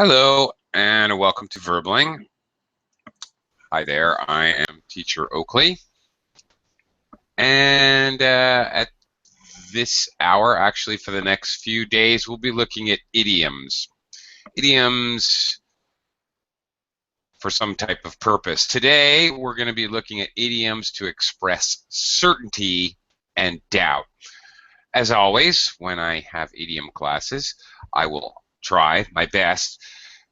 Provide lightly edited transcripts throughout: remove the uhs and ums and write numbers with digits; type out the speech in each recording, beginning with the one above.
Hello and welcome to Verbling. Hi there, I am Teacher Oakley. And at this hour, actually for the next few days, we'll be looking at idioms. Idioms for some type of purpose. Today, we're going to be looking at idioms to express certainty and doubt. As always, when I have idiom classes, I will try my best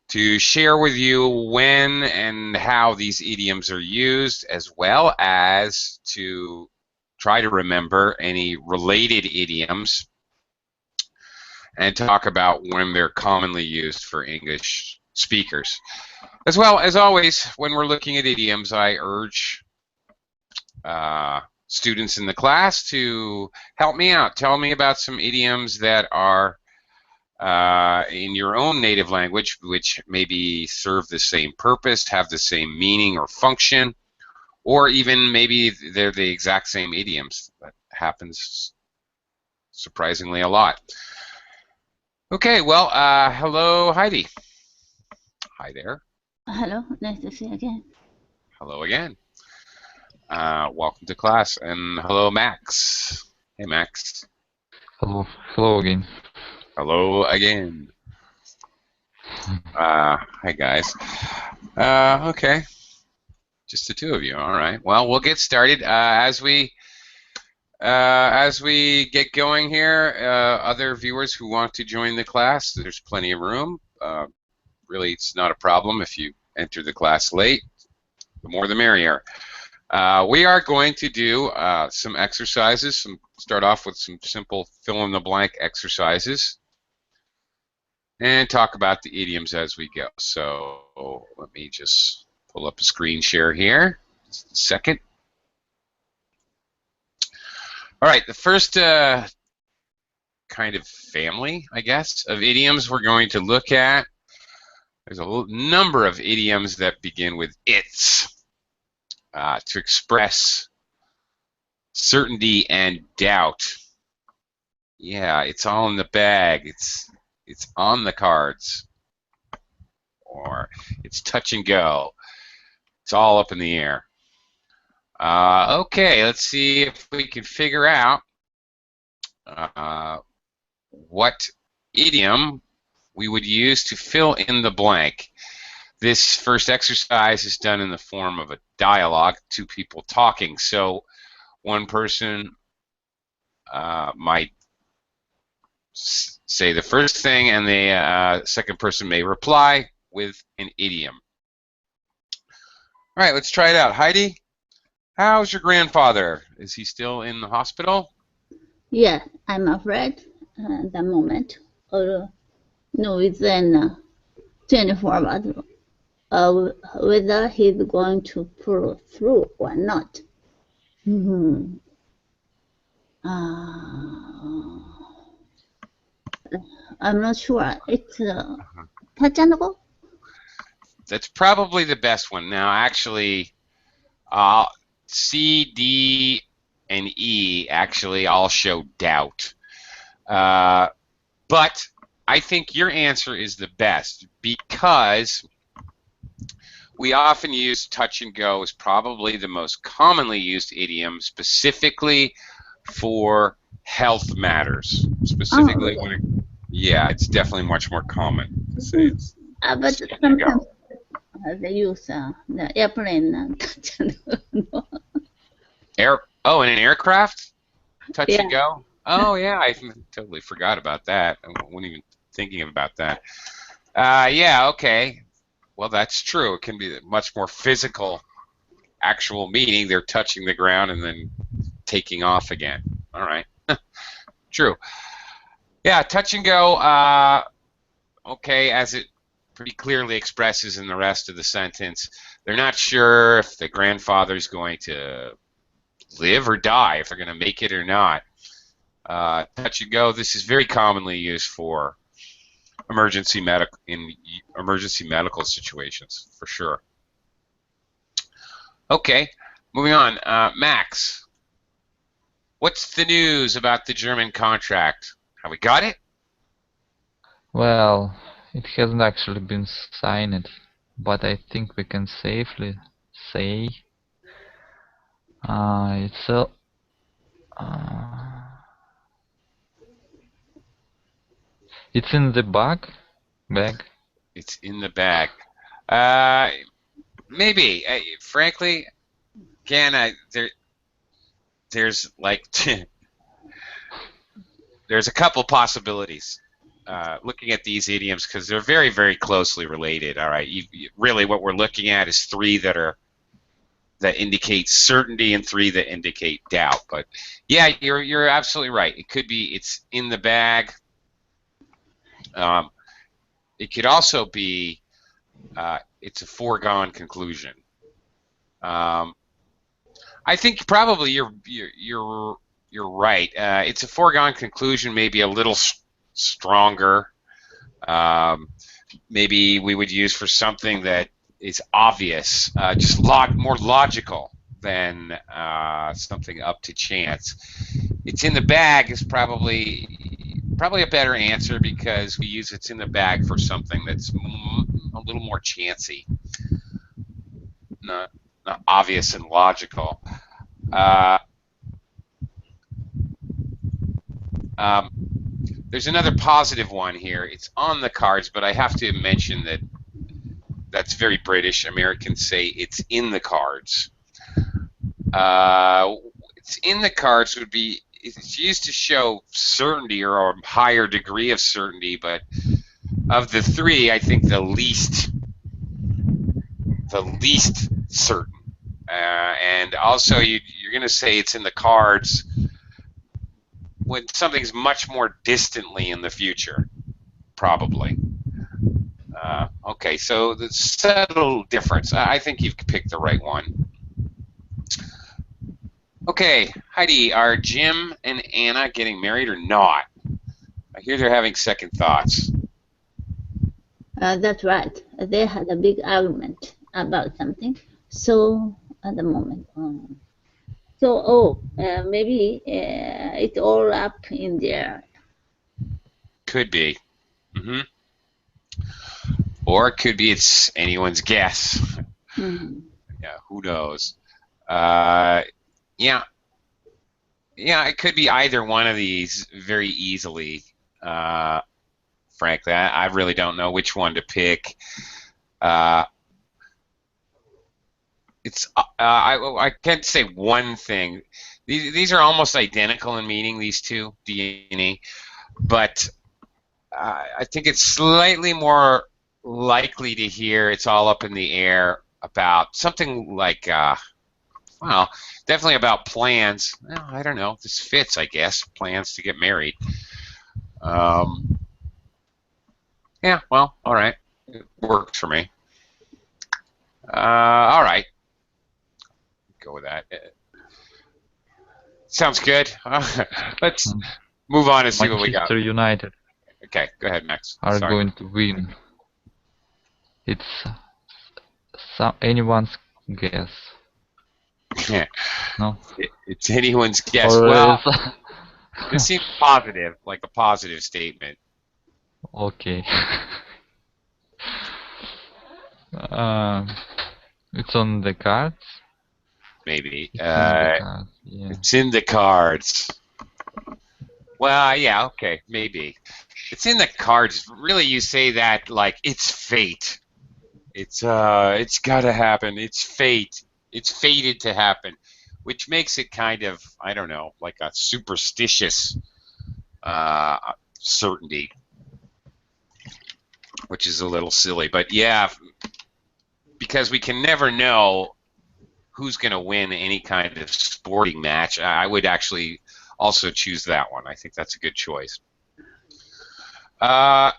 to share with you when and how these idioms are used, as well as to try to remember any related idioms and talk about when they're commonly used for English speakers. As well, as always, when we're looking at idioms, I urge students in the class to help me out. Tell me about some idioms that are in your own native language, which maybe serve the same purpose, have the same meaning or function, or even maybe they're the exact same idioms. That happens surprisingly a lot. Okay, well, hello, Heidi. Hi there. Hello, nice to see you again. Hello again. Welcome to class, and hello, Max. Hey, Max. Hello again. Hello again. Hi, guys. Okay. Just the two of you. All right. Well, we'll get started. As we get going here, other viewers who want to join the class, there's plenty of room. Really, it's not a problem if you enter the class late. The more the merrier. We are going to do some exercises. Start off with some simple fill-in-the-blank exercises and talk about the idioms as we go. So let me just pull up a screen share here. Just a second. All right, the first kind of family, I guess, of idioms we're going to look at. There's a number of idioms that begin with "it's" to express certainty and doubt. Yeah, it's all in the bag. It's on the cards. Or it's touch and go. It's all up in the air. Okay, let's see if we can figure out what idiom we would use to fill in the blank. This first exercise is done in the form of a dialogue, two people talking. So one person might say the first thing, and the second person may reply with an idiom. All right, let's try it out. Heidi, how's your grandfather? Is he still in the hospital? Yeah, I'm afraid at the moment, or no, within 24 hours, whether he's going to pull through or not. I'm not sure. It's touch and go? That's probably the best one. Now, actually, C, D, and E actually all show doubt. But I think your answer is the best because we often use touch and go as probably the most commonly used idiom, specifically for health matters. Specifically when it, yeah, it's definitely much more common to say it's but sometimes they use the airplane touch and go. In an aircraft? Touch Yeah. and go? Oh, yeah, I totally forgot about that. I wasn't even thinking about that. Yeah, okay. Well, that's true. It can be much more physical, actual meaning. They're touching the ground and then taking off again. All right. True. Yeah, touch and go, okay, as it pretty clearly expresses in the rest of the sentence. They're not sure if the grandfather's going to live or die, if they're going to make it or not. Touch and go, this is very commonly used for emergency medical situations, for sure. Okay, moving on. Max, what's the news about the German contract? Have we got it? Well, It hasn't actually been signed, but I think we can safely say it's a uh, it's in the bag. It's in the bag. Maybe. Frankly, again, there's like there's a couple possibilities. Looking at these idioms because they're very, very closely related. All right, really, what we're looking at is three that indicate certainty and three that indicate doubt. But yeah, you're absolutely right. It could be it's in the bag. It could also be it's a foregone conclusion. I think probably you're right. It's a foregone conclusion, maybe a little stronger. Maybe we would use for something that is obvious, just more logical than something up to chance. It's in the bag is probably a better answer because we use it's in the bag for something that's a little more chancy, not obvious and logical. There's another positive one here. It's on the cards, but I have to mention that's very British. Americans say it's in the cards. It's in the cards would be it's used to show certainty or a higher degree of certainty, but of the three, I think the least certain. And also, you're going to say it's in the cards when something's much more distantly in the future, probably. Okay, so the subtle difference. I think you've picked the right one. Okay, Heidi, are Jim and Anna getting married or not? I hear they're having second thoughts. That's right. They had a big argument about something. So at the moment, maybe it's all up in the air. Could be. Or it could be it's anyone's guess. Yeah, who knows? Yeah, it could be either one of these very easily. Frankly, I really don't know which one to pick. I can't say one thing. These are almost identical in meaning, these two, DNA, but I think it's slightly more likely to hear it's all up in the air about something like, well, definitely about plans. Well, I don't know. This fits, I guess. Plans to get married. Yeah, well, all right. It works for me. All right. Go with that. Sounds good. Let's move on and see what we got. Manchester United Okay, go ahead, Max. are going to win. It's anyone's guess. No? It's anyone's guess. Or Well, this seems positive, like a positive statement. okay. It's on the cards. Maybe. It's in the cards. Yeah. It's in the cards. Well, yeah, okay, maybe. It's in the cards. Really, you say that like it's fate. It's gotta happen. It's fate. It's fated to happen, which makes it kind of, I don't know, like a superstitious certainty, which is a little silly. But yeah, because we can never know who's going to win any kind of sporting match, I would actually also choose that one. I think that's a good choice. Hello,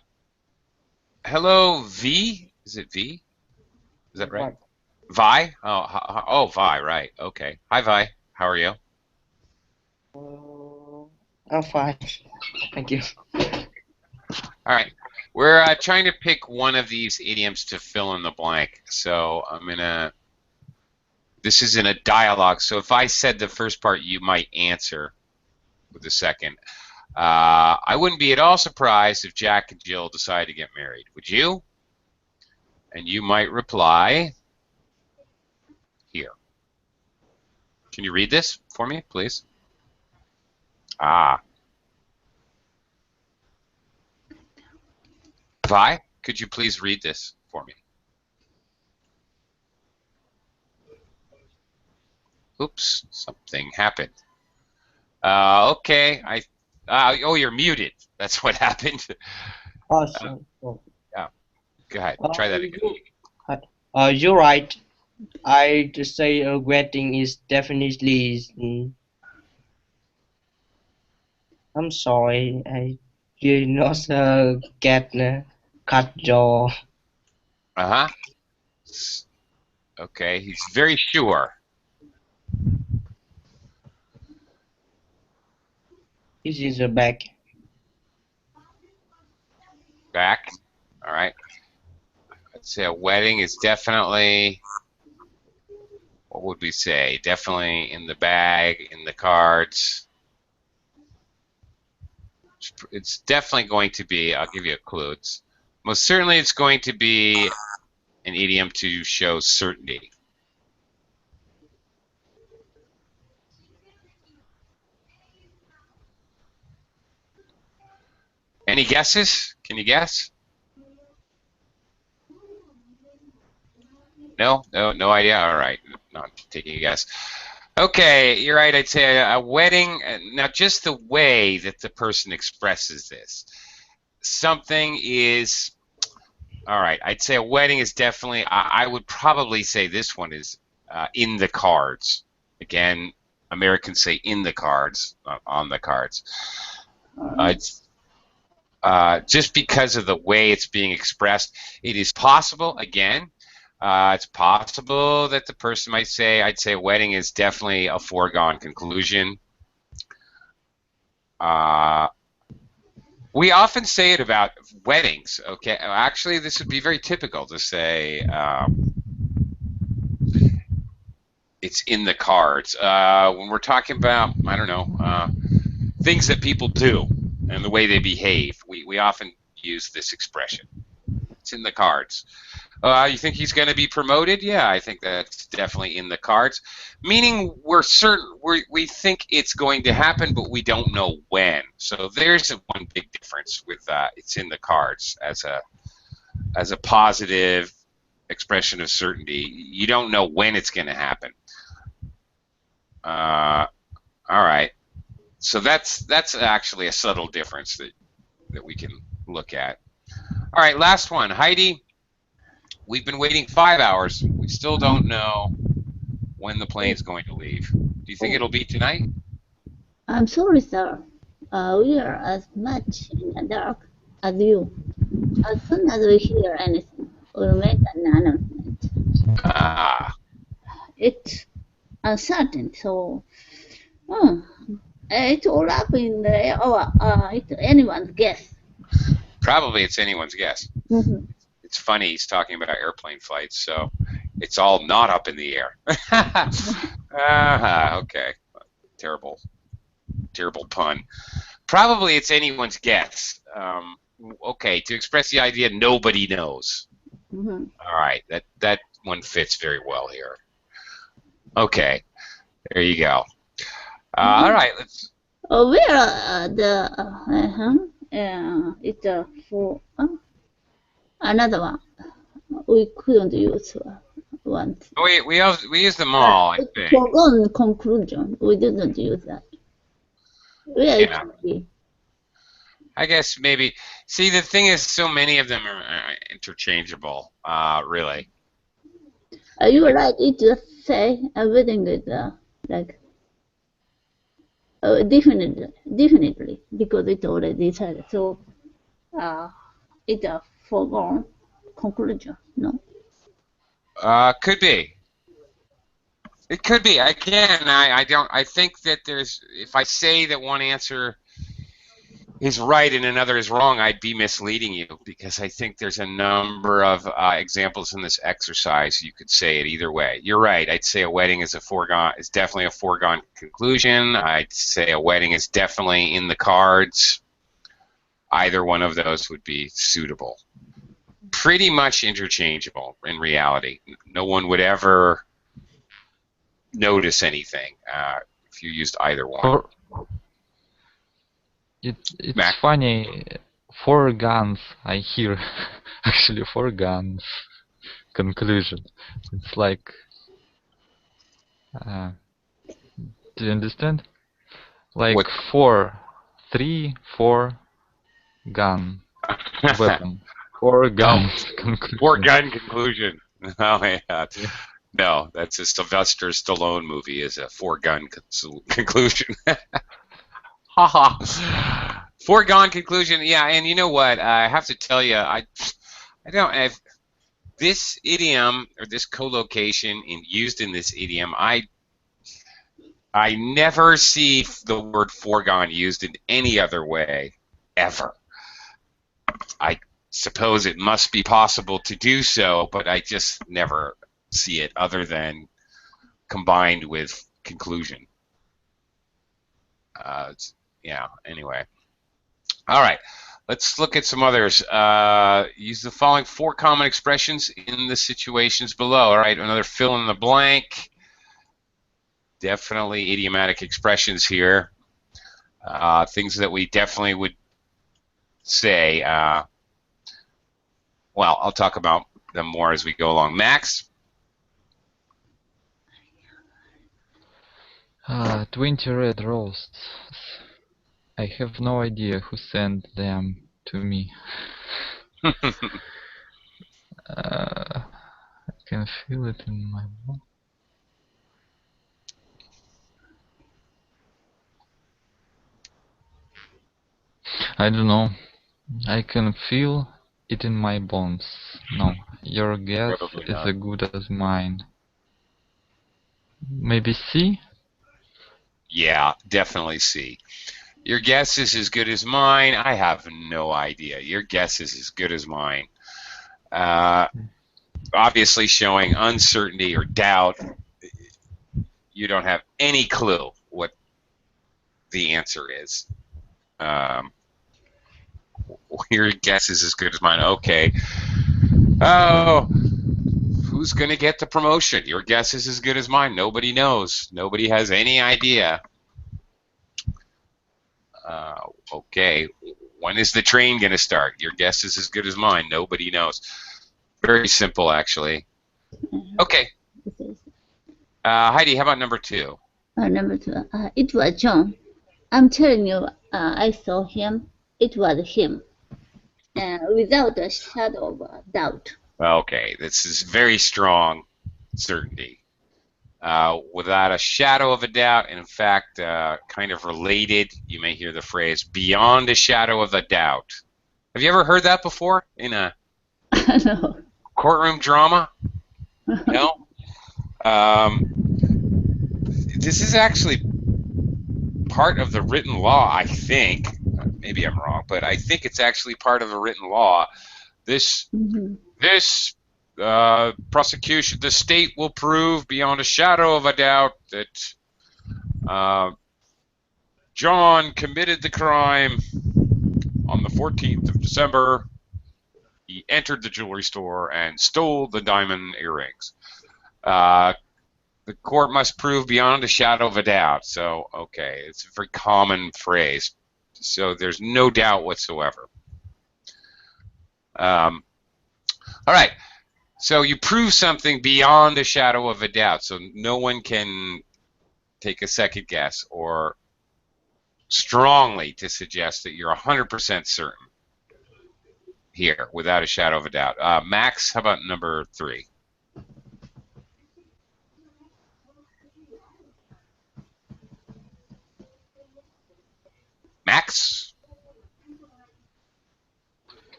V? Is it V? Is that right? Vi? Oh, Vi, right. Okay. Hi, Vi. How are you? I'm fine. Thank you. All right. We're trying to pick one of these idioms to fill in the blank. So I'm going to... This is in a dialogue, so if I said the first part, you might answer with the second. I wouldn't be at all surprised if Jack and Jill decide to get married. Would you? And you might reply here. Can you read this for me, please? Vi, could you please read this for me? Oops, something happened. Okay, oh, you're muted. That's what happened. Oh, sorry. Yeah, go ahead. Try that again. You're right. I'd say a wedding is definitely. I'm sorry, I did not get cut your. Uh-huh. Okay, he's very sure. This is a back. Back. All right. I'd say a wedding is definitely, what would we say? Definitely in the bag, in the cards. It's definitely going to be, I'll give you a clue. Most certainly it's going to be an idiom to show certainty. Any guesses? Can you guess? No? No idea? All right. Not taking a guess. Okay, you're right. I'd say a wedding. Now, just the way that the person expresses this. Something is, all right, I'd say a wedding is definitely, I would probably say this one is in the cards. Again, Americans say in the cards, not on the cards. Just because of the way it's being expressed, it is possible, again, it's possible that the person might say, I'd say a wedding is definitely a foregone conclusion. We often say it about weddings, okay? Actually, this would be very typical to say it's in the cards. When we're talking about, I don't know, things that people do and the way they behave, we often use this expression. It's in the cards. You think he's going to be promoted? Yeah, I think that's definitely in the cards. Meaning we're certain, we think it's going to happen, but we don't know when. So there's one big difference with it's in the cards as a positive expression of certainty. You don't know when it's going to happen. All right. So that's actually a subtle difference that we can look at. All right, last one. Heidi, we've been waiting 5 hours. We still don't know when the plane's going to leave. Do you think it'll be tonight? I'm sorry, sir. We are as much in the dark as you. As soon as we hear anything, we'll make an announcement. It's uncertain, so it's all up in the air, or it's anyone's guess. Probably it's anyone's guess. Mm-hmm. It's funny, he's talking about airplane flights, so it's all not up in the air. Okay. Terrible pun. Probably it's anyone's guess. Okay, to express the idea nobody knows. Mm-hmm. All right, that one fits very well here. Okay, there you go. All right, let's. Where it's for another one. We couldn't use one. We use them all, I think. Foregone conclusion. We didn't use that. Where it should be. I guess maybe. See, the thing is, so many of them are interchangeable. Really. You were right. It just say everything is like definitely because it already said so. It's a foregone conclusion. No. Could be. It could be. Again, I don't. I think that there's. If I say that one answer is right and another is wrong, I'd be misleading you, because I think there's a number of examples in this exercise. You could say it either way. You're right. I'd say a wedding is definitely a foregone conclusion. I'd say a wedding is definitely in the cards. Either one of those would be suitable. Pretty much interchangeable in reality. No one would ever notice anything if you used either one. It's Mac? funny. 4 guns. I hear actually 4 guns. Conclusion. It's like. Do you understand? Like What? 3, 4 gun weapon. 4 guns. Conclusion. Foregone conclusion. Oh yeah. No, that's a Sylvester Stallone movie. Is a foregone conclusion. Haha. Foregone conclusion. Yeah, and you know what? I have to tell you, I don't have this idiom or this collocation used in this idiom. I never see the word foregone used in any other way ever. I suppose it must be possible to do so, but I just never see it other than combined with conclusion. Yeah, anyway. All right, let's look at some others. Use the following 4 common expressions in the situations below. All right, another fill in the blank. Definitely idiomatic expressions here. Things that we definitely would say. Well, I'll talk about them more as we go along. Max? 20 red roses. I have no idea who sent them to me. I can feel it in my mouth. I don't know. I can feel it in my bones. No, your guess Probably is not. as good as mine. Maybe C? Yeah, definitely C. Your guess is as good as mine. I have no idea. Your guess is as good as mine. Obviously showing uncertainty or doubt. You don't have any clue what the answer is. Your guess is as good as mine. Okay. Oh, who's going to get the promotion? Your guess is as good as mine. Nobody knows. Nobody has any idea. Okay. When is the train going to start? Your guess is as good as mine. Nobody knows. Very simple, actually. Okay. Heidi, how about number 2? Number 2. It was John. I'm telling you, I saw him. It was him. Without a shadow of a doubt. Okay, this is very strong certainty. Without a shadow of a doubt, and in fact, kind of related, you may hear the phrase, beyond a shadow of a doubt. Have you ever heard that before in a No. courtroom drama? No? This is actually part of the written law, I think. Maybe I'm wrong, but I think it's actually part of the written law. This prosecution, the state will prove beyond a shadow of a doubt that John committed the crime on the 14th of December. He entered the jewelry store and stole the diamond earrings. The court must prove beyond a shadow of a doubt. So, okay, it's a very common phrase. So there's no doubt whatsoever. All right. So you prove something beyond a shadow of a doubt. So no one can take a second guess or strongly to suggest that you're 100% certain here without a shadow of a doubt. Max, how about number 3? Max?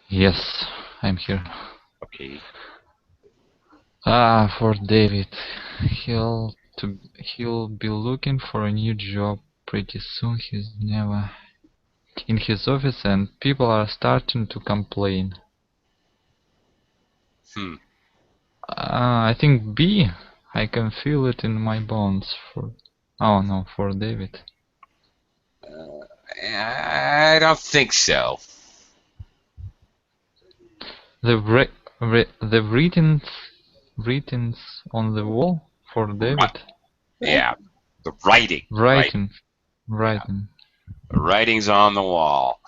Yes, I'm here. Okay. For David. He'll be looking for a new job pretty soon. He's never in his office, and people are starting to complain. I think B. I can feel it in my bones. Oh no, for David. I don't think so. The writings on the wall for David. Yeah, the writing. Writing. The writing's on the wall.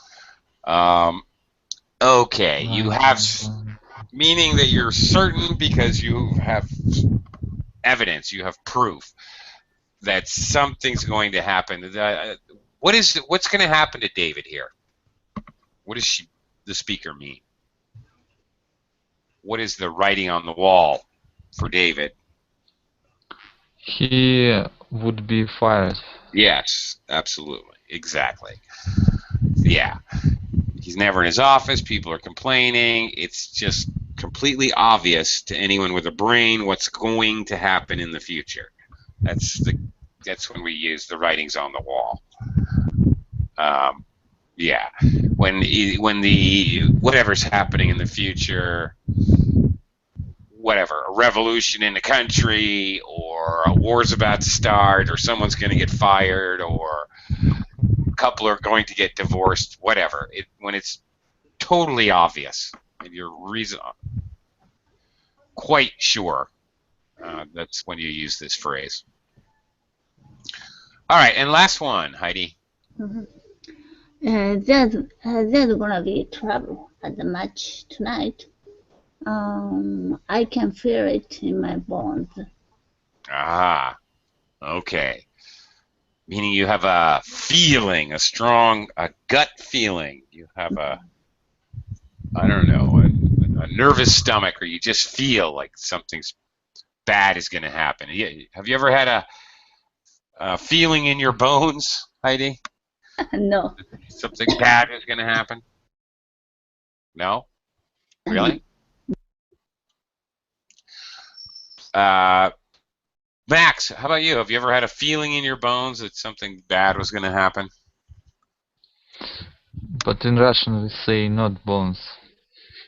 Okay, you have, meaning that you're certain because you have evidence, you have proof that something's going to happen. What's going to happen to David here? What does the speaker mean? What is the writing on the wall for David? He would be fired. Yes, absolutely. Exactly. Yeah. He's never in his office. People are complaining. It's just completely obvious to anyone with a brain what's going to happen in the future. That's when we use the writings on the wall. Yeah. When the whatever's happening in the future, whatever, a revolution in the country, or a war's about to start, or someone's going to get fired, or a couple are going to get divorced, whatever. When it's totally obvious and you're quite sure, that's when you use this phrase. All right, and last one, Heidi. There's gonna be trouble at the match tonight. I can feel it in my bones. Ah, okay. Meaning you have a feeling, a strong, gut feeling. You have I don't know, a nervous stomach, or you just feel like something's bad is going to happen. Have you ever had a feeling in your bones, Heidi? No. Something bad is going to happen? No? Really? Max, how about you? Have you ever had a feeling in your bones that something bad was going to happen? But in Russian we say not bones.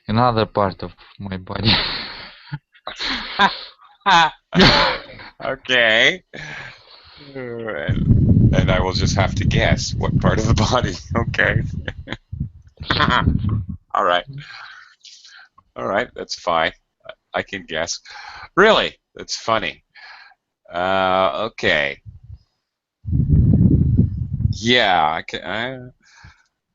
Another part of my body. Okay. And I will just have to guess what part of the body. Okay. All right. All right, that's fine. I can guess. Really? That's funny. Okay. Yeah,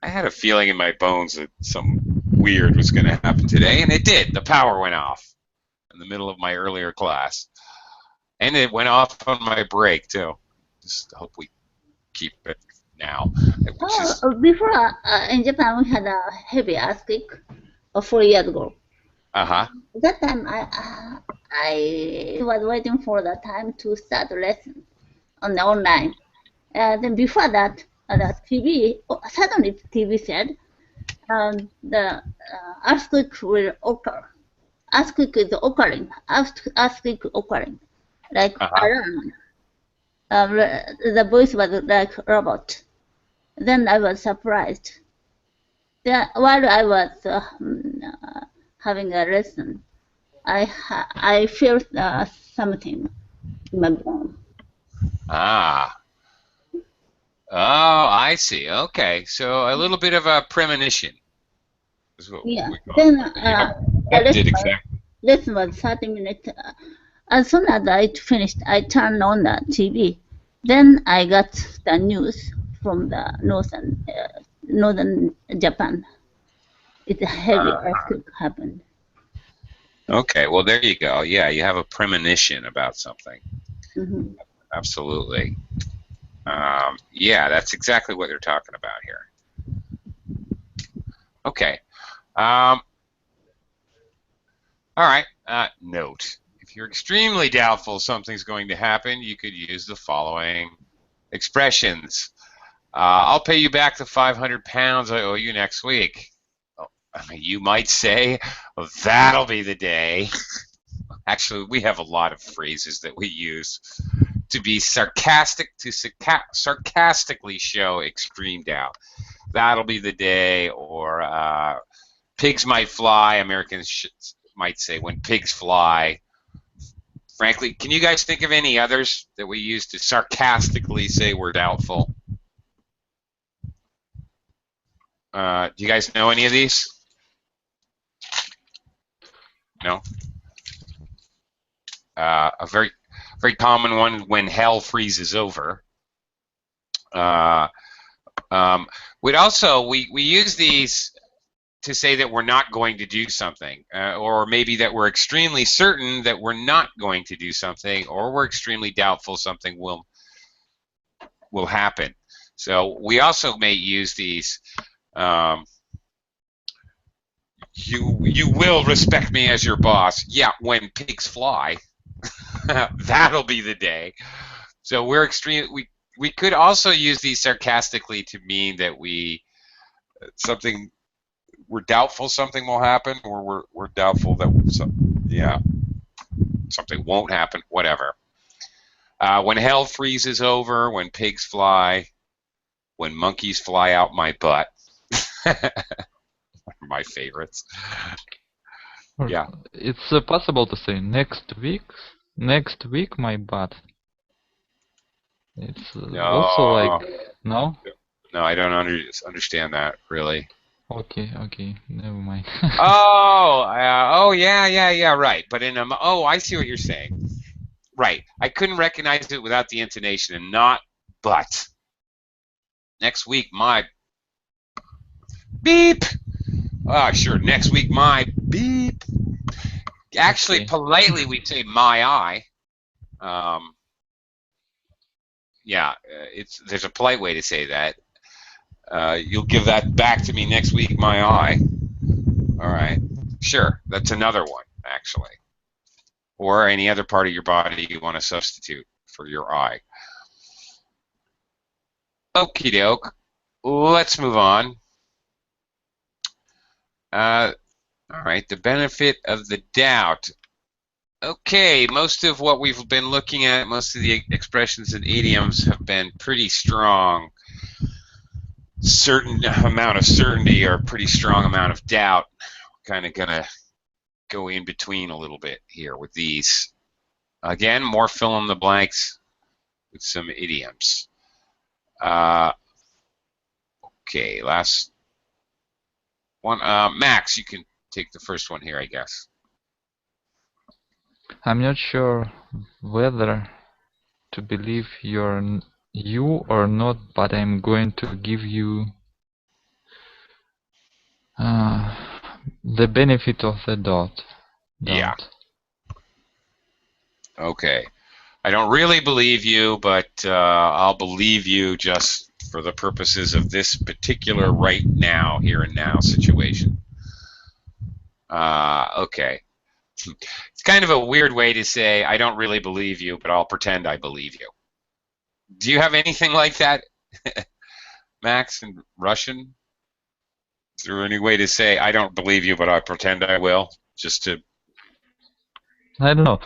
I had a feeling in my bones that something weird was going to happen today, and it did. The power went off in the middle of my earlier class. And it went off on my break, too. Just hope we keep it now. Before, in Japan, we had a heavy earthquake 4 years ago. Uh-huh. That time, I was waiting for the time to start the lesson on the online. Then before that, the TV, suddenly TV said, the earthquake will occur. Earthquake is occurring. Earthquake occurring. Like alarm. The voice was like robot. Then I was surprised. Then while I was having a lesson, I felt something in my bone. Ah. Oh, I see. Okay, so a little bit of a premonition. Yeah. Then exactly. Lesson was 30 minutes. As soon as I finished, I turned on the TV. Then I got the news from the northern Japan. It's a heavy earthquake happened. Okay, well there you go. Yeah, you have a premonition about something. Mm-hmm. Absolutely. Yeah, that's exactly what they're talking about here. Okay. All right. Note. If you're extremely doubtful something's going to happen, you could use the following expressions. I'll pay you back the 500 pounds I owe you next week. Oh, I mean, you might say, well, that'll be the day. Actually, we have a lot of phrases that we use to be sarcastic, to sarcastically show extreme doubt. that'll be the day, or pigs might fly. Americans might say when pigs fly. Frankly, can you guys think of any others that we use to sarcastically say we're doubtful? Do you guys know any of these? No? A very common one, when hell freezes over. We'd also, we use these to say that we're not going to do something, or maybe that we're extremely certain that we're not going to do something, or we're extremely doubtful something will happen. So we also may use these. You will respect me as your boss. Yeah, when pigs fly, that'll be the day. So we're extreme. We could also use these sarcastically to mean that we're doubtful something will happen, or we're doubtful that something won't happen. Whatever. When hell freezes over, when pigs fly, when monkeys fly out my butt. One of my favorites. Yeah. It's possible to say next week my butt. It's also like, no? No, I don't understand that, really. Okay, never mind. Yeah, right. But I see what you're saying. Right. I couldn't recognize it without the intonation, and not but. Next week, my beep. Sure. Next week, my beep. Actually, Okay. politely, we'd say my eye. There's a polite way to say that. You'll give that back to me next week, my eye. All right. Sure. That's another one, actually. Or any other part of your body you want to substitute for your eye. Okie doke. Let's move on. All right. The benefit of the doubt. Okay, most of what we've been looking at, most of the expressions and idioms have been pretty strong. Certain amount of certainty or pretty strong amount of doubt. We're kind of going to go in between a little bit here with these. Again, more fill in the blanks with some idioms. Okay, last one. Max, you can take the first one here, I guess. I'm not sure whether to believe you or not, but I'm going to give you the benefit of the doubt. Yeah. Okay. I don't really believe you, but I'll believe you just for the purposes of this particular right now, here and now situation. Okay. It's kind of a weird way to say, I don't really believe you, but I'll pretend I believe you. Do you have anything like that, Max, in Russian? Is there any way to say, I don't believe you, but I pretend I will? Just to... I don't know.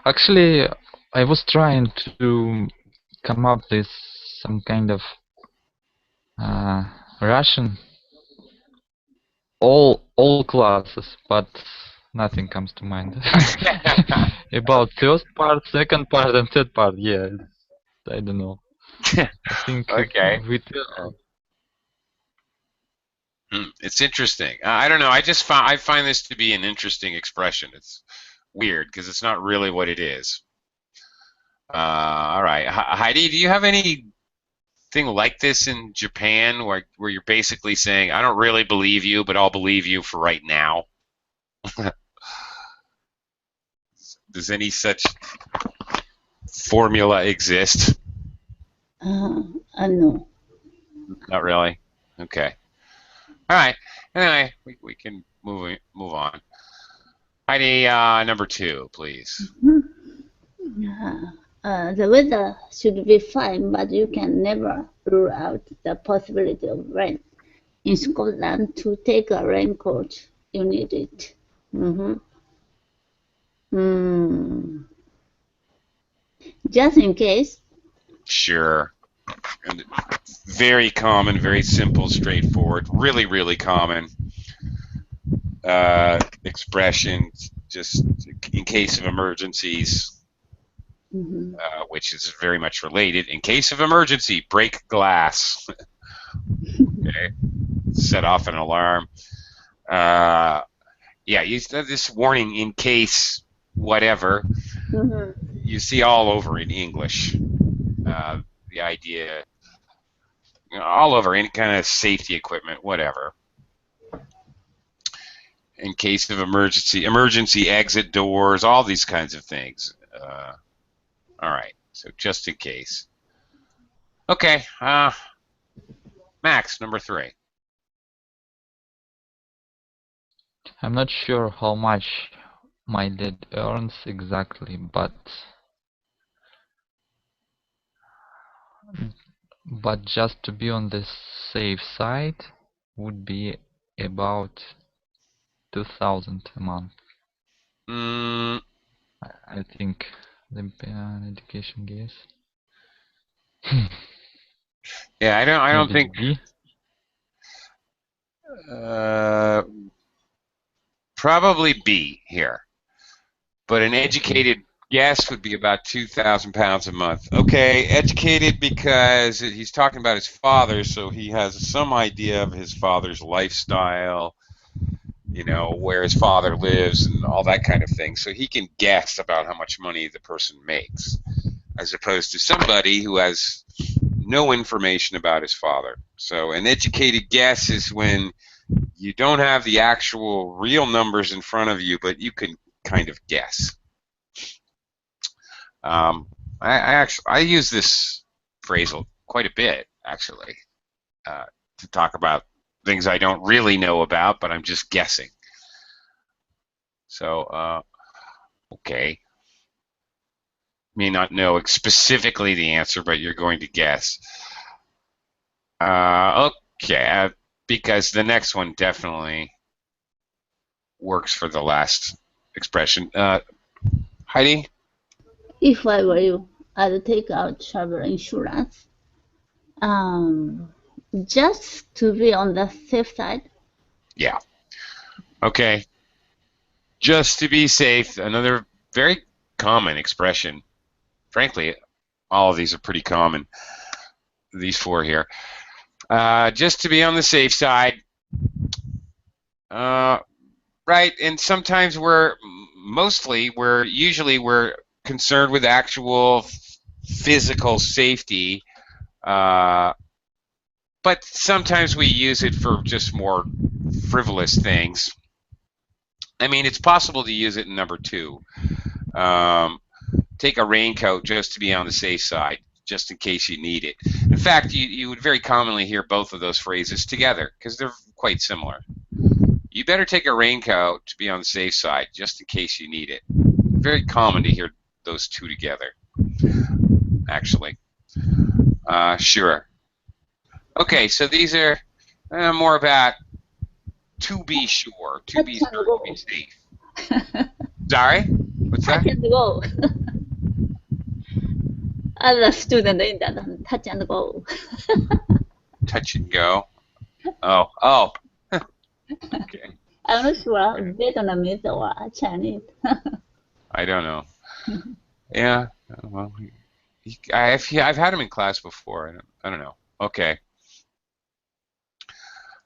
Actually, I was trying to come up with some kind of Russian all classes, but nothing comes to mind. About first part, second part, and third part. Yeah, I don't know. I think Okay. It's interesting. I don't know. I find this to be an interesting expression. It's weird because it's not really what it is. All right, Heidi, do you have anything like this in Japan where you're basically saying, I don't really believe you, but I'll believe you for right now? Does any such formula exist? No. Not really. Okay. All right. Anyway, we can move on. Heidi, number 2, please. The weather should be fine, but you can never rule out the possibility of rain. In Scotland, to take a raincoat, you need it. Just in case. Sure. And very common, very simple, straightforward, really, really common expression, just in case of emergencies, which is very much related. In case of emergency, break glass. Okay. Set off an alarm. Yeah, this warning in case whatever, you see all over in English. The idea, all over, any kind of safety equipment, whatever. In case of emergency exit doors, all these kinds of things. All right, so just in case. Okay, Max, number 3. I'm not sure how much my dad earns exactly, but just to be on the safe side would be about 2,000 a month. I think the education guess. Yeah, I don't Maybe think. B. Probably B here, but an educated guess would be about 2,000 pounds a month. Okay, educated because he's talking about his father, so he has some idea of his father's lifestyle, you know, where his father lives and all that kind of thing. So he can guess about how much money the person makes, as opposed to somebody who has no information about his father. So an educated guess is when you don't have the actual real numbers in front of you, but you can kind of guess. I use this phrasal quite a bit, actually, to talk about things I don't really know about, but I'm just guessing. So, okay. May not know specifically the answer, but you're going to guess. Okay, because the next one definitely works for the last expression. Heidi? If I were you, I'd take out travel insurance. Just to be on the safe side. Yeah. Okay. Just to be safe. Another very common expression. Frankly, all of these are pretty common. These 4 here. Just to be on the safe side. Right, and sometimes usually we're concerned with actual physical safety, but sometimes we use it for just more frivolous things. I mean, it's possible to use it in number 2. Take a raincoat just to be on the safe side, just in case you need it. In fact, you would very commonly hear both of those phrases together because they're quite similar. You better take a raincoat to be on the safe side, just in case you need it. Very common to hear those 2 together, actually. Sure. Okay, so these are more about to be sure, to be safe. Sorry? What's that? Touch and go. As a student in that, touch and go. Touch and go. Oh. Okay. I'm not sure Vietnamese or Chinese. I don't know. Yeah. Well, I've had him in class before. I don't know. Okay.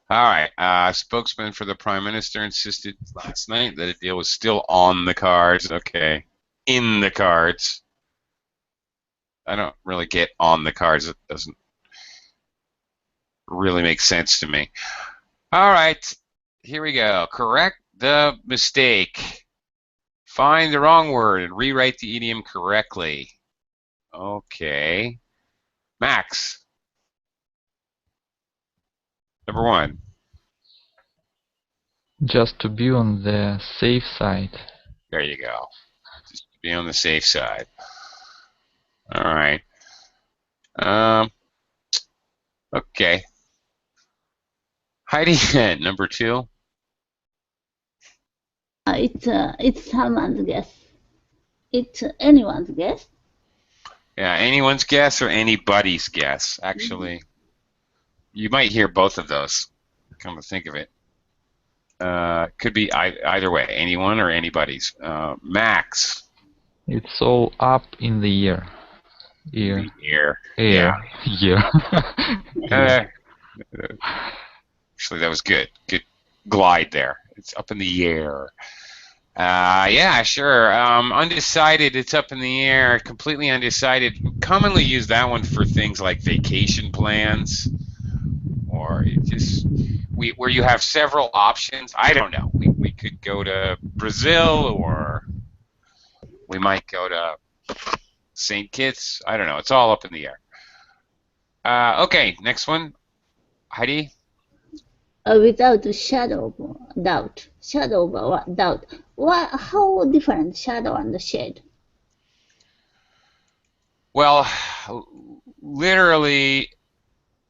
All right. Spokesman for the Prime Minister insisted last night that a deal was still on the cards. Okay. In the cards. I don't really get on the cards. It doesn't really make sense to me. All right. Here we go. Correct the mistake. Find the wrong word and rewrite the idiom correctly. Okay. Max. Number 1. Just to be on the safe side. There you go. Just to be on the safe side. All right. Okay. Heidi, number 2. It's someone's guess. It's anyone's guess. Yeah, anyone's guess or anybody's guess, actually. You might hear both of those. Come to think of it. Could be either way, anyone or anybody's. Max. It's all up in the air. The air. Air. Yeah. Uh, actually, that was good. Good glide there. It's up in the air. Yeah, sure. Undecided, it's up in the air. Completely undecided. Commonly use that one for things like vacation plans, or just where you have several options. I don't know. We could go to Brazil, or we might go to St. Kitts. I don't know. It's all up in the air. Okay, next one. Heidi? Without shadow of doubt. Shadow of doubt. How different shadow and shade? Well, literally,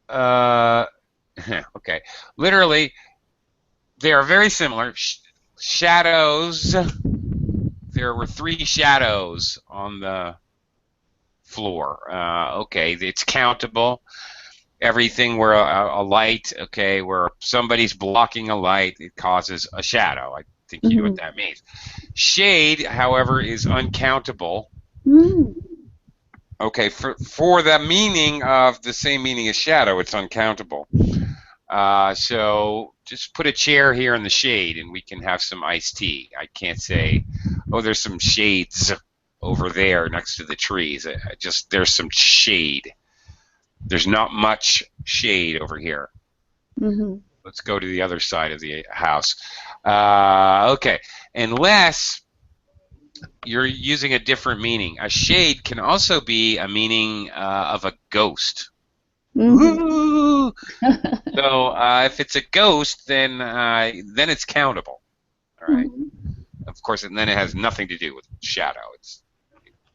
okay. Literally, they are very similar. Shadows. There were 3 shadows on the floor. Okay, it's countable. Everything where a light, okay, where somebody's blocking a light, it causes a shadow. I think you know what that means. Shade, however, is uncountable. Okay, for the meaning of the same meaning as shadow, it's uncountable. So just put a chair here in the shade and we can have some iced tea. I can't say, oh, there's some shades over there next to the trees. Just there's some shade. There's not much shade over here. Let's go to the other side of the house. Okay, unless you're using a different meaning. A shade can also be a meaning of a ghost. So if it's a ghost, then it's countable. All right. Of course, and then it has nothing to do with shadow.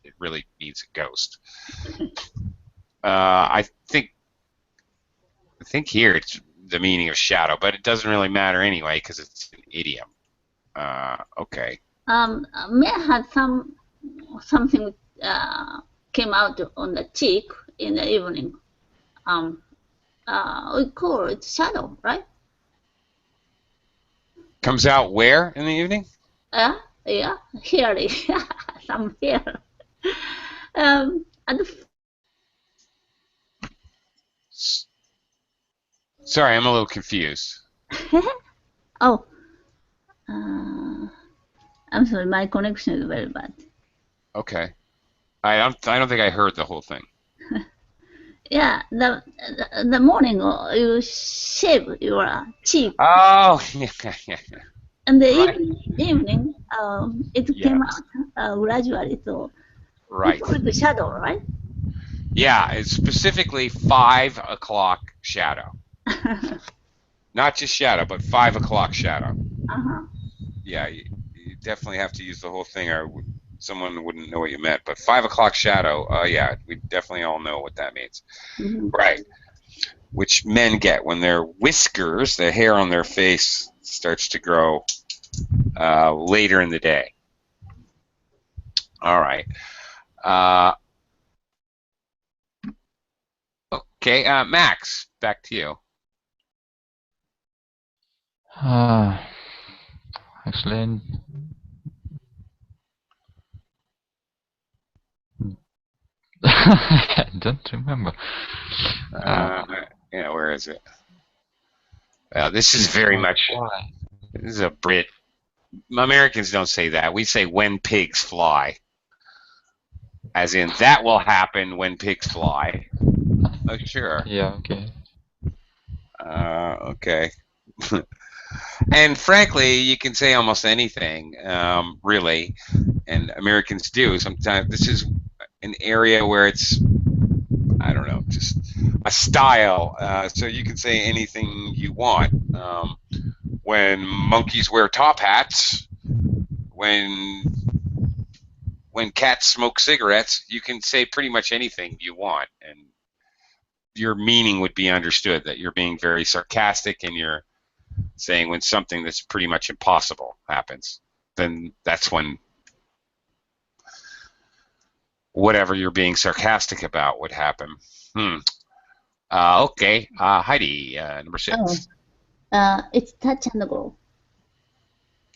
It really means a ghost. I think here it's the meaning of shadow, but it doesn't really matter anyway because it's an idiom. Okay. May I have something came out on the cheek in the evening. We call it shadow, right? Comes out where in the evening? Yeah, here, some here. And Sorry, I'm a little confused. oh, I'm sorry, my connection is very bad. Okay, I don't think I heard the whole thing. Yeah, the morning you shave your cheek. Oh, yeah. And the Right. evening, it came out gradually. So Right. it's the shadow, right? Yeah, it's specifically 5 o'clock shadow. Not just shadow, but 5 o'clock shadow. Yeah, you definitely have to use the whole thing, or someone wouldn't know what you meant. But 5 o'clock shadow, yeah, we definitely all know what that means. Right. Which men get when their whiskers, the hair on their face, starts to grow later in the day. All right. Okay, Max, back to you. Actually, I don't remember. Yeah, where is it? This is very much. This is a Brit. Americans don't say that. We say when pigs fly. As in, that will happen when pigs fly. Oh, sure. Yeah, okay. Okay. And frankly, you can say almost anything, really, and Americans do. Sometimes this is an area where it's, I don't know, just a style. So you can say anything you want. When monkeys wear top hats, when cats smoke cigarettes, you can say pretty much anything you want, and your meaning would be understood, that you're being very sarcastic and you're saying when something that's pretty much impossible happens, then that's when whatever you're being sarcastic about would happen. Okay. Heidi, number Oh, 6. it's touch and go.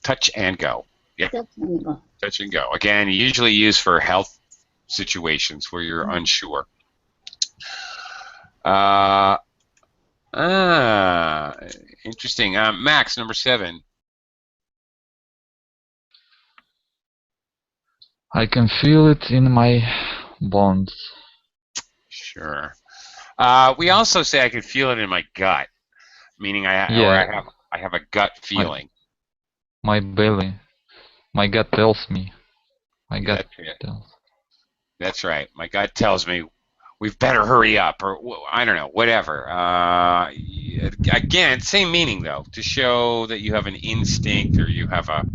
Touch and go. Yeah, Touch and go. touch and go. Again, usually used for health situations where you're unsure. Interesting. Max, number 7. I can feel it in my bones. Sure. We also say I can feel it in my gut, meaning Yeah, I have a gut feeling. my belly. My gut tells me. My gut tells. That's right. My gut tells me we've better hurry up, or I don't know, whatever. Again, same meaning though, to show that you have an instinct or you have a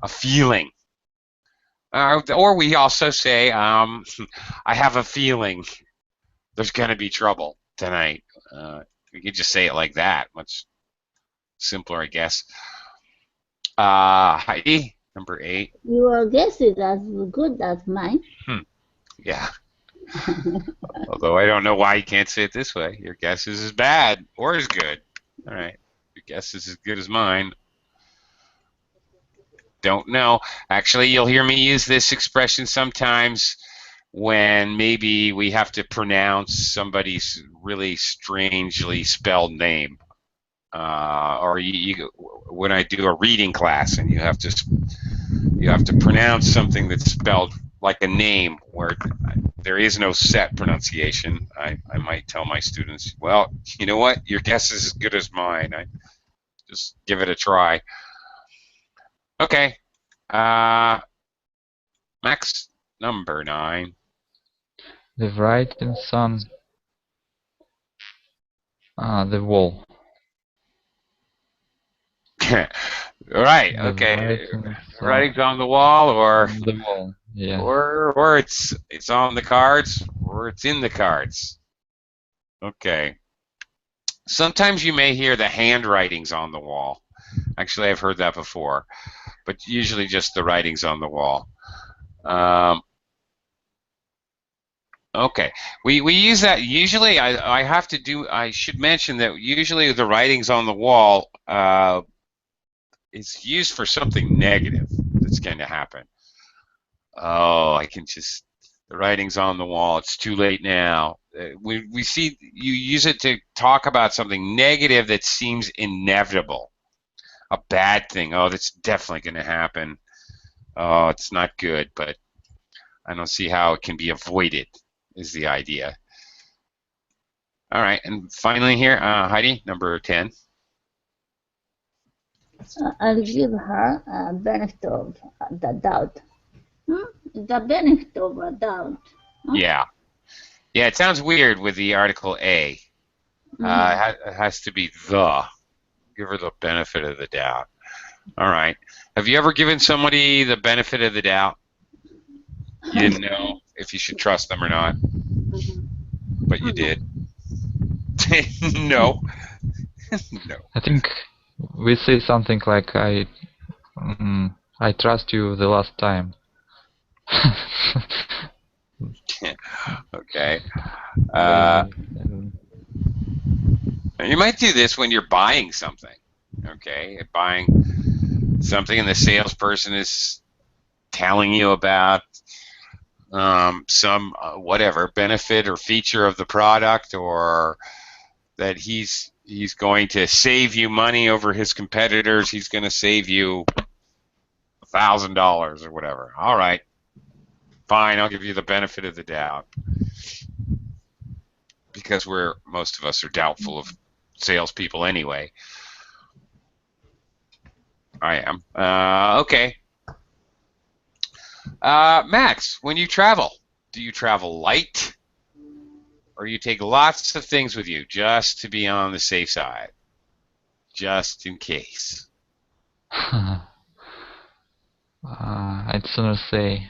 feeling. Or we also say, I have a feeling there's going to be trouble tonight. We could just say it like that. Much simpler, I guess. Heidi, number 8. Your guess is as good as mine. Yeah. Although I don't know why you can't say it this way. Your guess is as bad or as good. All right. Your guess is as good as mine. Don't know. Actually, you'll hear me use this expression sometimes when maybe we have to pronounce somebody's really strangely spelled name. Or when I do a reading class and you have to pronounce something that's spelled like a name where there is no set pronunciation. I might tell my students, well, you know what? Your guess is as good as mine. Just give it a try. Okay. Max, number 9. The writings on the wall. Right. The Okay. writings Writings on the wall, or on the wall. Yeah. or it's on the cards, or it's in the cards. Okay. Sometimes you may hear the handwritings on the wall. Actually, I've heard that before, but usually just the writings on the wall. Okay, we use that usually. I should mention that usually the writings on the wall is used for something negative that's going to happen. Oh, the writing's on the wall. It's too late now. We see you use it to talk about something negative that seems inevitable, a bad thing. Oh, that's definitely going to happen. Oh, it's not good, but I don't see how it can be avoided, is the idea. All right, and finally here, Heidi, number 10. I'll give her a benefit of the doubt. The benefit of a doubt. Yeah. Yeah, it sounds weird with the article A. It has to be the. Give her the benefit of the doubt. All right. Have you ever given somebody the benefit of the doubt? You didn't know if you should trust them or not, but you did. No. No. I think we say something like I trust you the last time. Okay. You might do this when you're buying something. Okay, you're buying something and the salesperson is telling you about some whatever benefit or feature of the product, or that he's going to save you money over his competitors. He's going to save you $1,000 or whatever. All right, fine, I'll give you the benefit of the doubt, because most of us are doubtful of salespeople anyway. I am. Okay. Max, when you travel, do you travel light, or you take lots of things with you just to be on the safe side, just in case? I'd sooner say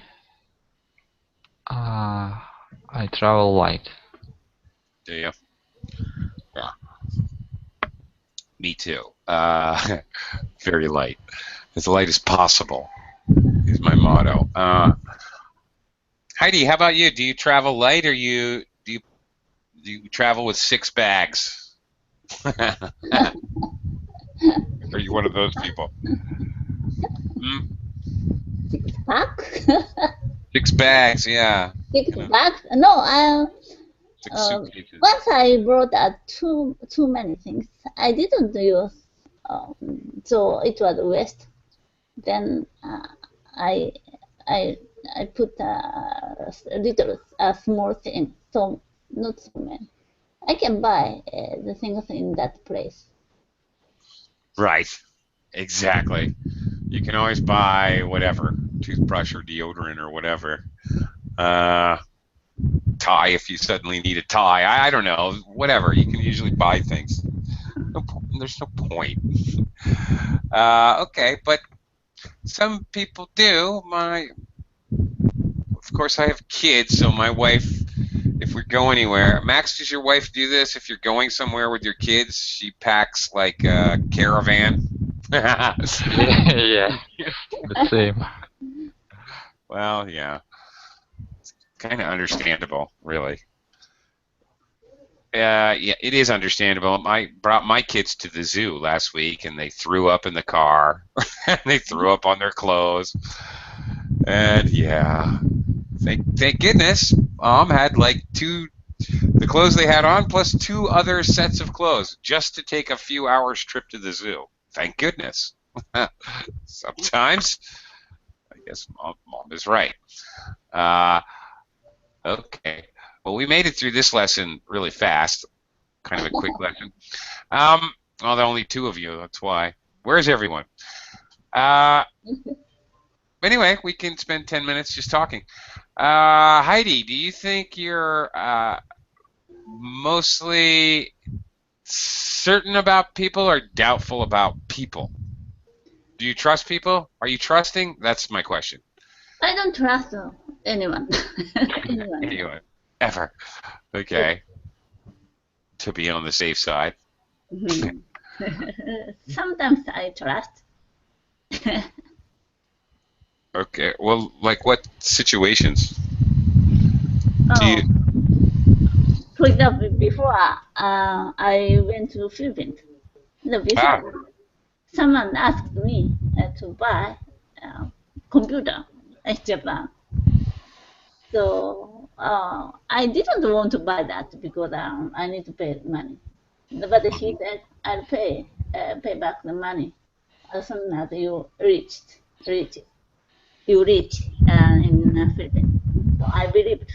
I travel light. Do you? Yeah. Me too. Very light. As light as possible is my motto. Heidi, how about you? Do you travel light, or do you you travel with 6 bags? Are you one of those people? Hmm? 6 pack? 6 bags, yeah. 6 You know, bags? No, 6 suitcases. once I brought too many things. I didn't use, so it was waste. Then I I I put a little a small thing, so not so many. I can buy the things in that place. Right. Exactly. You can always buy whatever, toothbrush or deodorant or whatever. Tie if you suddenly need a tie. I don't know. Whatever. You can usually buy things. There's no point. Okay, but some people do. Of course, I have kids, so my wife, if we go anywhere, Max, does your wife do this? If you're going somewhere with your kids, she packs like a caravan. Yeah, the same. Well, yeah, it's kind of understandable, really. Yeah, it is understandable. I brought my kids to the zoo last week, and they threw up in the car. They threw up on their clothes, and yeah, thank goodness, Mom had like the clothes they had on plus 2 other sets of clothes just to take a few hours trip to the zoo. Thank goodness. Sometimes, I guess Mom is right. Okay. Well, we made it through this lesson really fast. Kind of a quick lesson. Well, there are only 2 of you. That's why. Where's everyone? Anyway, we can spend 10 minutes just talking. Heidi, do you think you're mostly certain about people or doubtful about people? Do you trust people? Are you trusting? That's my question. I don't trust anyone. anyone. Anyone. Ever. Okay. To be on the safe side. Mhm. Sometimes I trust. Okay. Well, like what situations? Do you? For example, before I went to Philippines, before someone asked me to buy a computer in Japan. So I didn't want to buy that because I need to pay money. But he said, I'll pay back the money as soon as you reach in Philippines. So I believed,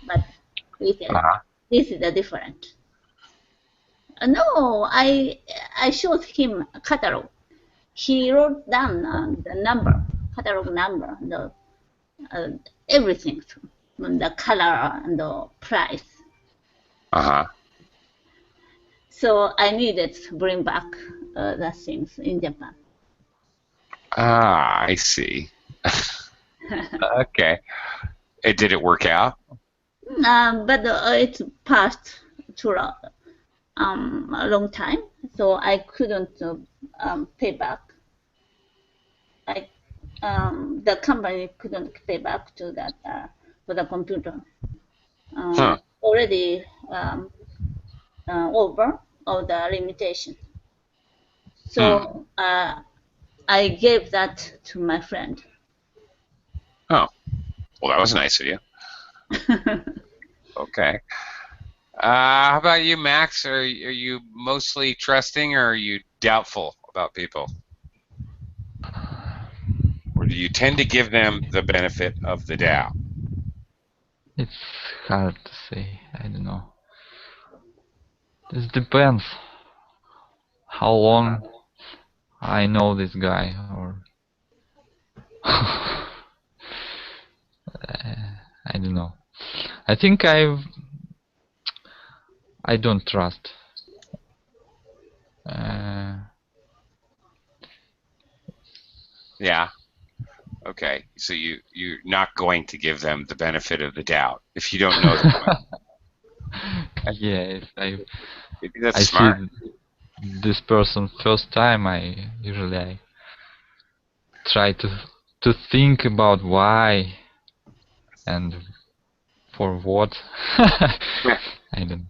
but he said, this is different. No, I showed him a catalog. He wrote down the number, catalog number, uh, everything, the color and the price. So I needed to bring back the things in Japan. I see. Okay. Did it work out? But it passed through a long time, so I couldn't pay back. The company couldn't pay back to that for the computer. Already over of the limitation. So I gave that to my friend. Oh, well, that was nice of you. Okay. How about you, Max? Are you mostly trusting or are you doubtful about people? Or do you tend to give them the benefit of the doubt? It's hard to say. I don't know. This depends how long I know this guy, or I don't know. I think I don't trust. Yeah. Okay. So you're not going to give them the benefit of the doubt if you don't know them. Yeah, if Maybe that's I smart. see this person first time, I usually try to think about why and for what? I don't.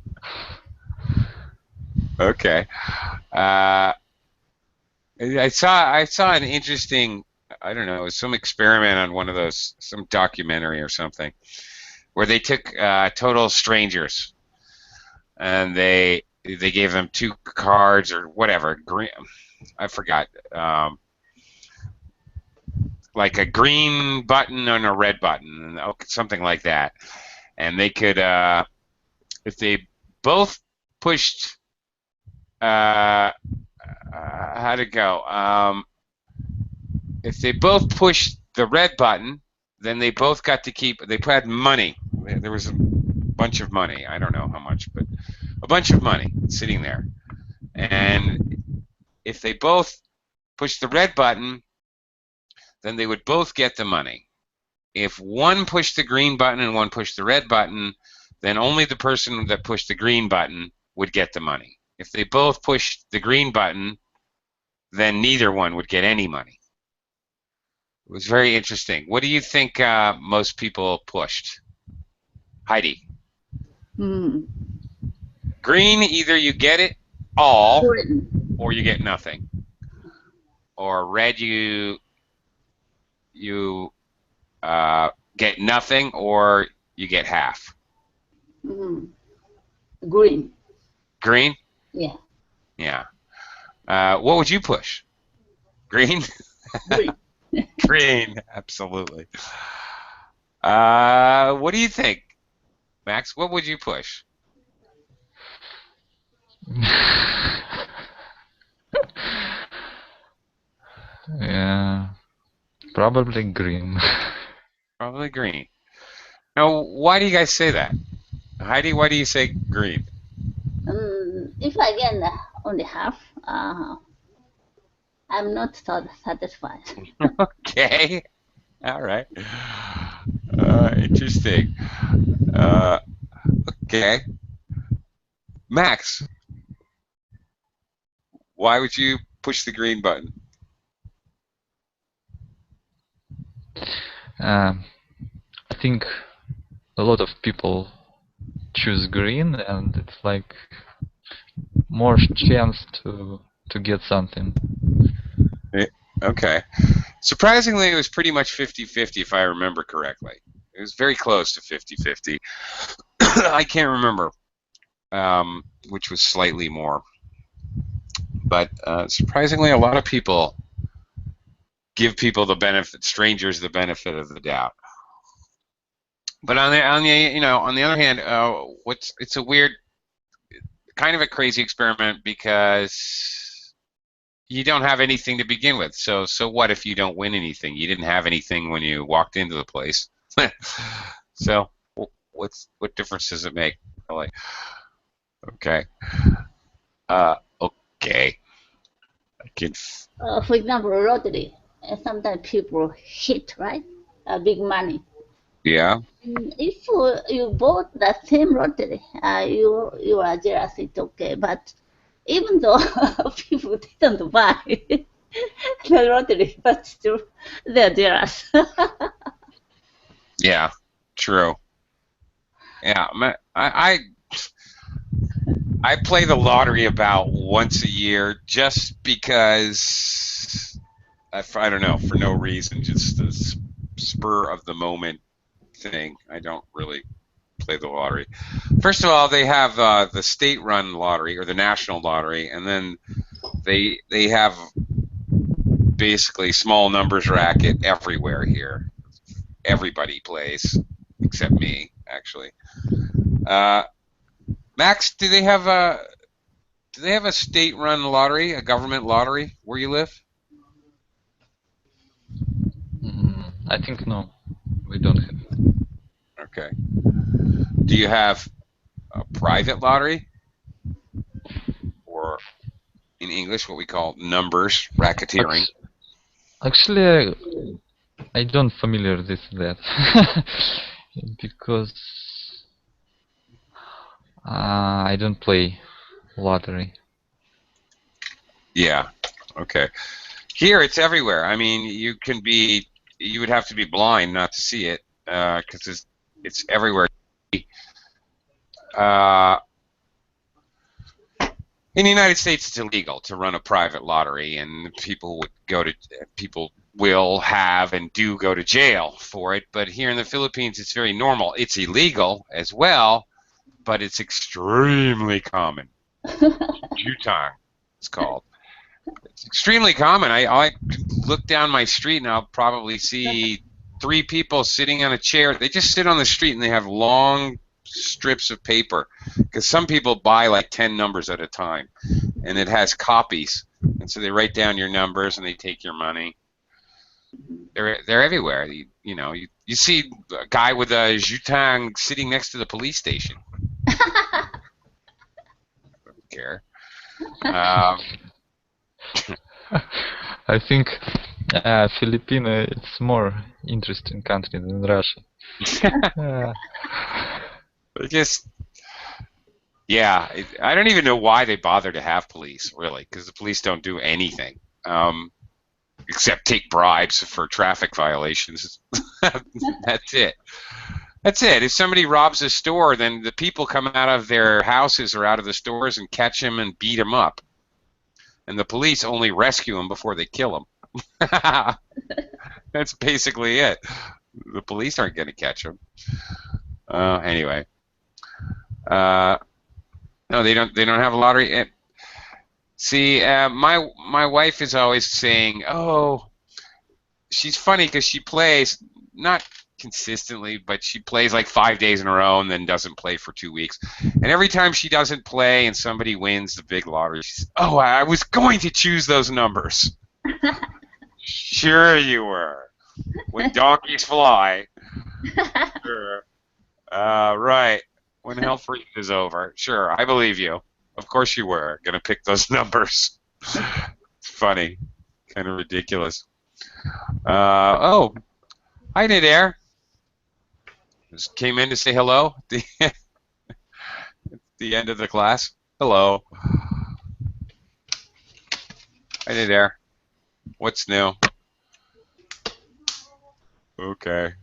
Okay. I saw an interesting, I don't know, it was some experiment on one of those, some documentary or something, where they took total strangers and they gave them two cards or whatever, green, I forgot, like a green button and a red button, something like that, and they could, if they both pushed, how'd it go? If they both pushed the red button, then they both got to keep. They had money. There was a bunch of money. I don't know how much, but a bunch of money sitting there. And if they both pushed the red button, then they would both get the money. If one pushed the green button and one pushed the red button, then only the person that pushed the green button would get the money. If they both pushed the green button, then neither one would get any money. It was very interesting. What do you think most people pushed? Heidi. Green, either you get it all or you get nothing. Or red, you get nothing or you get half. Green. Green? Yeah. Yeah. What would you push? Green? Green. Green, absolutely. What do you think, Max? What would you push? Yeah, probably green. Probably green. Now, why do you guys say that? Heidi, why do you say green? If I get only half, I'm not satisfied. Okay. All right. Interesting. Okay. Max, why would you push the green button? I think a lot of people choose green, and it's like more chance to get something. Okay. Surprisingly, it was pretty much 50-50 if I remember correctly. It was very close to 50-50. I can't remember which was slightly more. But surprisingly, a lot of people give people the benefit, strangers the benefit of the doubt. But on the other hand, it's a weird, kind of a crazy experiment because you don't have anything to begin with. So what if you don't win anything? You didn't have anything when you walked into the place. So what difference does it make? Really? Okay. Okay. I can. For example, lottery. Sometimes people hit, right? Big money. Yeah. If you bought the same lottery, you are jealous. It's okay, but even though people didn't buy the lottery, but still they're jealous. Yeah. True. Yeah. I play the lottery about once a year just because I don't know, for no reason, just the spur of the moment thing. I don't really play the lottery. First of all, they have the state-run lottery or the national lottery, and then they have basically small numbers racket everywhere here. Everybody plays except me, actually. Max, do they have a state-run lottery, a government lottery where you live? I think no, we don't have. Okay. Do you have a private lottery? Or in English, what we call numbers, racketeering? Actually, I don't familiar with that because I don't play lottery. Yeah. Okay. Here, it's everywhere. I mean, you would have to be blind not to see it, because it's everywhere. in the United States, it's illegal to run a private lottery, and people will have and do go to jail for it. But here in the Philippines, it's very normal. It's illegal as well, but it's extremely common. Jutang, it's called. It's extremely common. I look down my street and I'll probably see 3 people sitting on a chair. They just sit on the street and they have long strips of paper, because some people buy like 10 numbers at a time, and it has copies, and so they write down your numbers and they take your money. They're everywhere. You see a guy with a jutang sitting next to the police station. I don't care. I think Filipino it's more interesting country than Russia. I don't even know why they bother to have police, really, because the police don't do anything except take bribes for traffic violations. That's it. That's it. If somebody robs a store, then the people come out of their houses or out of the stores and catch him and beat him up. And the police only rescue him before they kill him. That's basically it. The police aren't going to catch him. Anyway. No, they don't have a lottery. See, my wife is always saying, "Oh, she's funny because she plays not consistently, but she plays like 5 days in a row and then doesn't play for 2 weeks. And every time she doesn't play and somebody wins the big lottery, she says, 'Oh, I was going to choose those numbers.' Sure you were. When donkeys fly. Sure. Right. When hell freezes is over. Sure, I believe you. Of course you were going to pick those numbers. It's funny. Kind of ridiculous. Oh, hi there. Just came in to say hello at the end of the class. Hello. Hi there. What's new? Okay.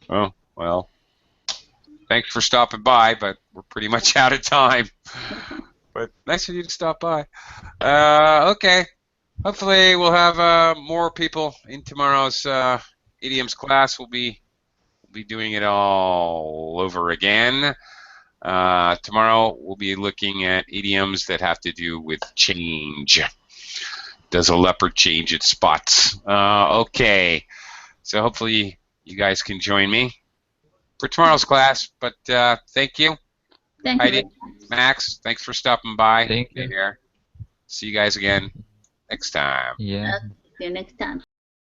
Oh, well. Thanks for stopping by, but we're pretty much out of time. But nice of you to stop by. Okay. Hopefully we'll have more people in tomorrow's idioms class. We'll be doing it all over again. Tomorrow we'll be looking at idioms that have to do with change. Does a leopard change its spots? Okay. So hopefully you guys can join me for tomorrow's class. But thank you. Thank Heidi, you. Max, thanks for stopping by. Thank you. Here. See you guys again next time. Yeah. See you next time.